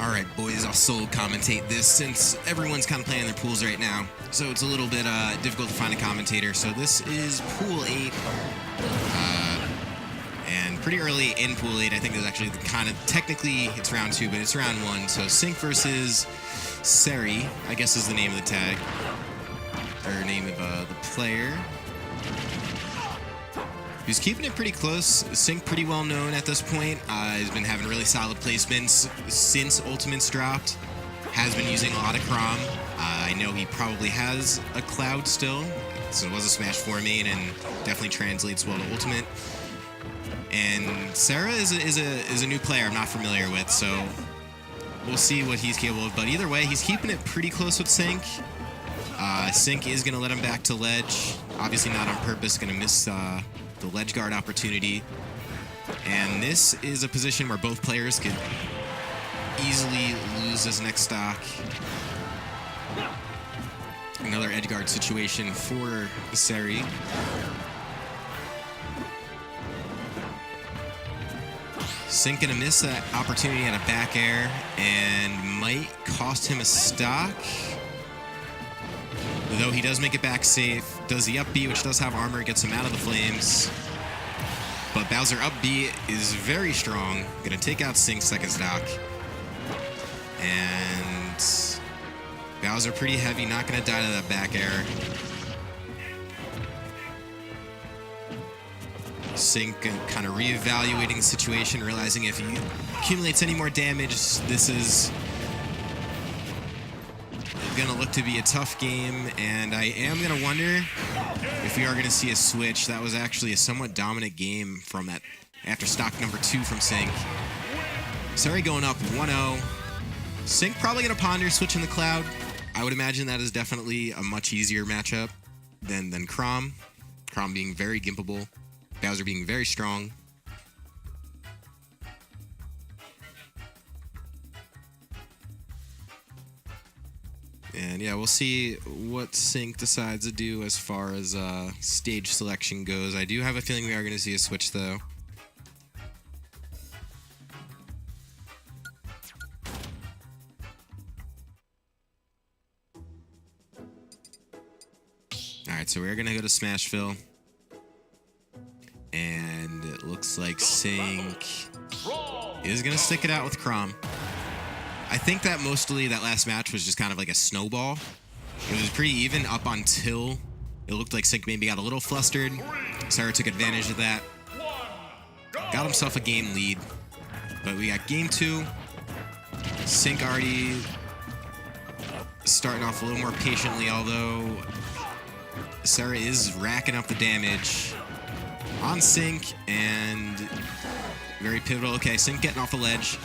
Alright, boys, I'll solo commentate this since everyone's kind of playing their pools right now. So it's a little bit difficult to find a commentator. So this is Pool 8. And pretty early in Pool 8, I think there's actually kind of, technically it's round 2, but it's round 1. So Sync versus SERE, I guess is the name of the tag. Or name of the player. He's keeping it pretty close. Sync pretty well known at this point. He's been having really solid placements since Ultimates dropped. Has been using a lot of Chrom. I know he probably has a Cloud still, so it was a Smash 4 main and definitely translates well to Ultimate. And SERE is a new player I'm not familiar with, so we'll see what he's capable of. But either way, he's keeping it pretty close with Sync. Sync is going to let him back to ledge. Obviously not on purpose, going to miss the ledge guard opportunity. And this is a position where both players could easily lose this next stock. Another edge guard situation for SERE. Sync gonna miss that opportunity at a back air and might cost him a stock. Though he does make it back safe, does the up B, which does have armor, gets him out of the flames. But Bowser up B is very strong, gonna take out Sync's second stock. And Bowser pretty heavy, not gonna die to that back air. Sync kind of reevaluating the situation, realizing if he accumulates any more damage, this is gonna look to be a tough game, and I am gonna wonder if we are gonna see a switch. That was actually a somewhat dominant game from that after stock number 2 from Sync. SERE going up 1-0. Sync probably gonna ponder switching the Cloud. I would imagine that is definitely a much easier matchup than Chrom. Chrom being very gimpable, Bowser being very strong. And yeah, we'll see what Sync decides to do as far as stage selection goes. I do have a feeling we are going to see a switch, though. Alright, so we're going to go to Smashville. And it looks like Sync is going to stick it out with Chrom. I think that mostly that last match was just kind of like a snowball. It was pretty even up until it looked like Sync maybe got a little flustered. SERE took advantage of that. Got himself a game lead. But we got game 2. Sync already starting off a little more patiently, although SERE is racking up the damage on Sync, and very pivotal. Okay, Sync getting off the ledge.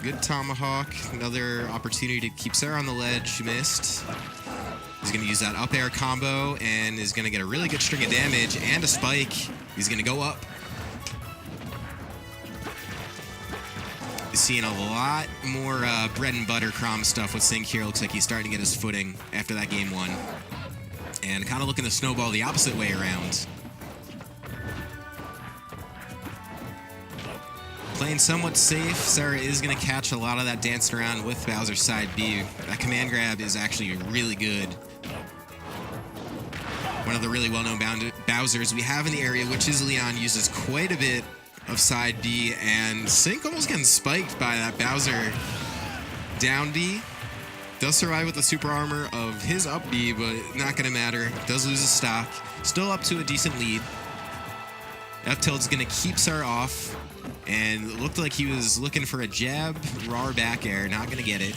Good tomahawk. Another opportunity to keep SERE on the ledge. Missed. He's going to use that up air combo and is going to get a really good string of damage and a spike. He's going to go up. seeing a lot more bread and butter Chrom stuff with Sync here. Looks like he's starting to get his footing after that game 1. And kind of looking to snowball the opposite way around. Playing somewhat safe, SERE is going to catch a lot of that dancing around with Bowser's side B. That command grab is actually really good. One of the really well-known Bowsers we have in the area, which is Leon, uses quite a bit of side B, and Sync almost getting spiked by that Bowser down B. Does survive with the super armor of his up B, but not going to matter. Does lose his stock. Still up to a decent lead. F-tilt's going to keep SERE off, and it looked like he was looking for a jab, raw back air. Not going to get it.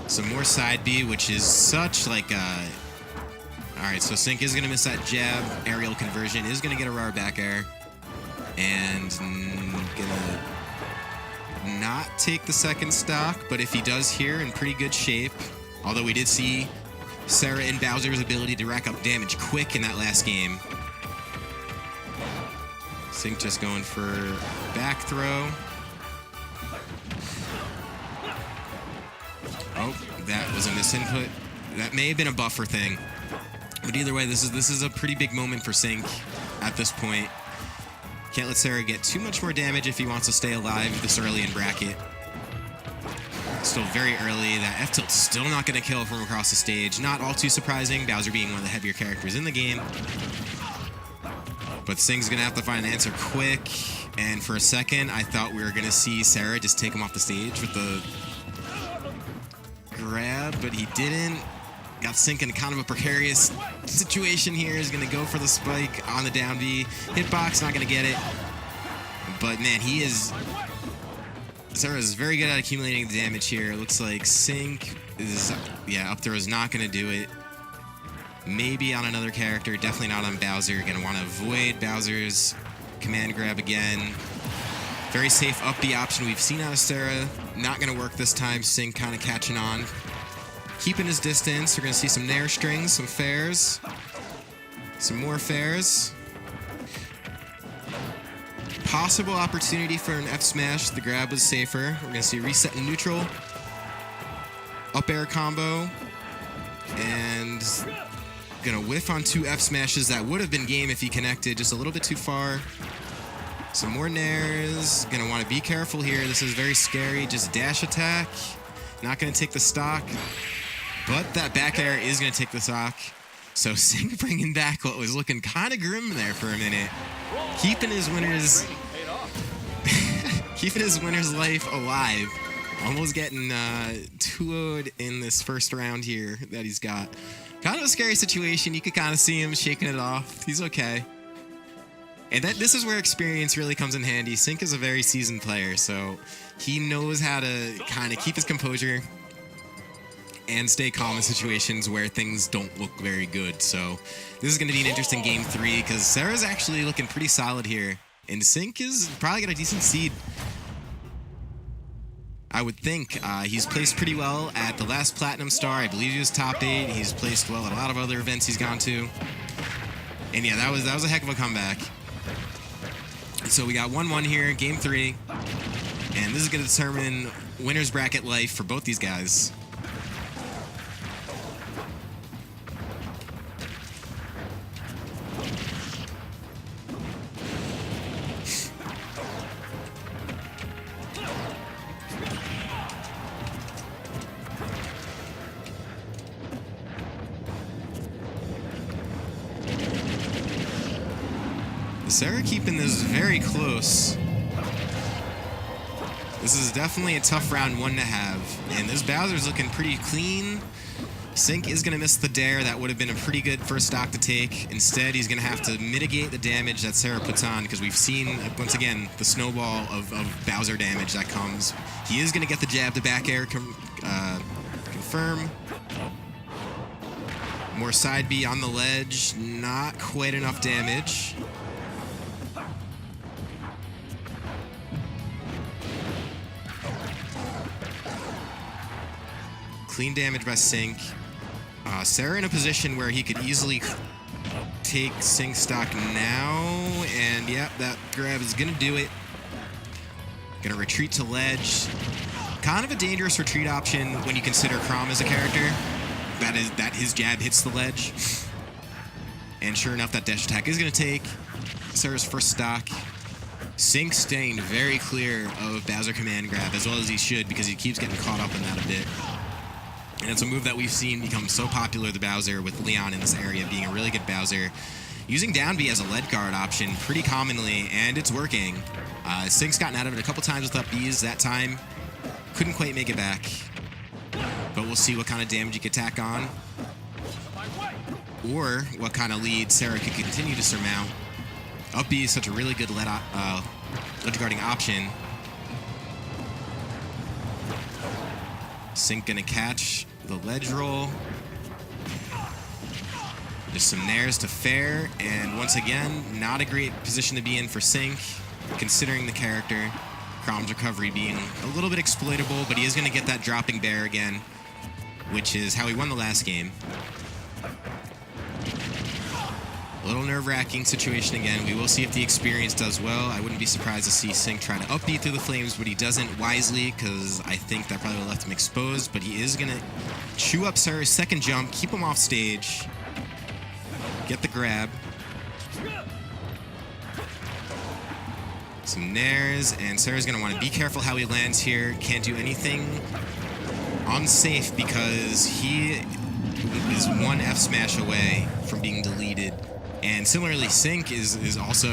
Some more side B, which is such like a... Alright, so Sync is going to miss that jab. Aerial conversion is going to get a raw back air. And gonna not take the second stock, but if he does here, in pretty good shape. Although we did see SERE and Bowser's ability to rack up damage quick in that last game. Sync just going for back throw. Oh, that was a misinput. That may have been a buffer thing. But either way, this is a pretty big moment for Sync at this point. Can't let SERE get too much more damage if he wants to stay alive this early in bracket. Still very early. That F-tilt's still not going to kill from across the stage. Not all too surprising, Bowser being one of the heavier characters in the game. But Sync's going to have to find an answer quick. And for a second, I thought we were going to see SERE just take him off the stage with the grab, but he didn't. Got Sync in kind of a precarious situation here. He's going to go for the spike on the down B. Hitbox, not going to get it. But man, SERE is very good at accumulating the damage here. It looks like Sync is, yeah, up throw is not going to do it. Maybe on another character, definitely not on Bowser. Going to want to avoid Bowser's command grab again. Very safe up B option we've seen out of SERE. Not going to work this time. Sync kind of catching on. Keeping his distance. We're going to see some nair strings, some fairs. Some more fairs. Possible opportunity for an F smash. The grab was safer. We're going to see reset in neutral. Up air combo. And going to whiff on 2 F smashes. That would have been game if he connected just a little bit too far. Some more nairs. Going to want to be careful here. This is very scary. Just dash attack. Not going to take the stock. But that back air is going to take the stock. So Sync bringing back what was looking kind of grim there for a minute. Keeping his winner's life alive. Almost getting 2-0'd in this first round here that he's got. Kind of a scary situation. You could kind of see him shaking it off. He's okay. And this is where experience really comes in handy. Sync is a very seasoned player, so he knows how to kind of keep his composure and stay calm in situations where things don't look very good. So this is going to be an interesting game 3 because SERE's actually looking pretty solid here. And Sync is probably got a decent seed. I would think. He's placed pretty well at the last Platinum Star. I believe he was top 8. He's placed well at a lot of other events he's gone to. And yeah, that was a heck of a comeback. So we got 1-1 here, game 3. And this is going to determine winner's bracket life for both these guys. SERE keeping this very close. This is definitely a tough round 1 to have. And this Bowser's looking pretty clean. Sync is going to miss the dare. That would have been a pretty good first stock to take. Instead, he's going to have to mitigate the damage that SERE puts on because we've seen, once again, the snowball of Bowser damage that comes. He is going to get the jab to back air confirm. More side B on the ledge. Not quite enough damage. Clean damage by Sync. SERE in a position where he could easily take Sync stock now, and yep, that grab is gonna do it. Gonna retreat to ledge. Kind of a dangerous retreat option when you consider Chrom as a character. That his jab hits the ledge. And sure enough, that dash attack is gonna take SERE's first stock. Sync staying very clear of Bowser command grab, as well as he should, because he keeps getting caught up in that a bit. And it's a move that we've seen become so popular, the Bowser, with Leon in this area being a really good Bowser. Using down B as a lead guard option pretty commonly, and it's working. Sync's gotten out of it a couple times with up Bs. That time, couldn't quite make it back. But we'll see what kind of damage you can tack on, or what kind of lead SERE could continue to surmount. Up B is such a really good lead guarding option. Sync gonna catch the ledge roll. There's some nairs to fair, and once again, not a great position to be in for Sync, considering the character. Chrom's recovery being a little bit exploitable, but he is gonna get that dropping bear again, which is how he won the last game. A little nerve-wracking situation again. We will see if the experience does well. I wouldn't be surprised to see Sync trying to upbeat through the flames, but he doesn't wisely, because I think that probably would have left him exposed. But he is going to chew up SERE's second jump, keep him off stage, get the grab. Some nairs, and SERE's going to want to be careful how he lands here. Can't do anything unsafe, because he is one F smash away from being deleted. And similarly, Sync is also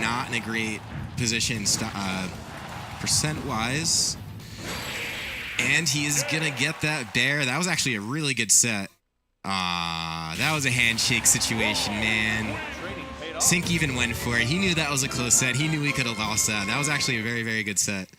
not in a great position percent-wise. And he is going to get that bear. That was actually a really good set. That was a handshake situation, man. Sync even went for it. He knew that was a close set. He knew he could have lost that. That was actually a very, very good set.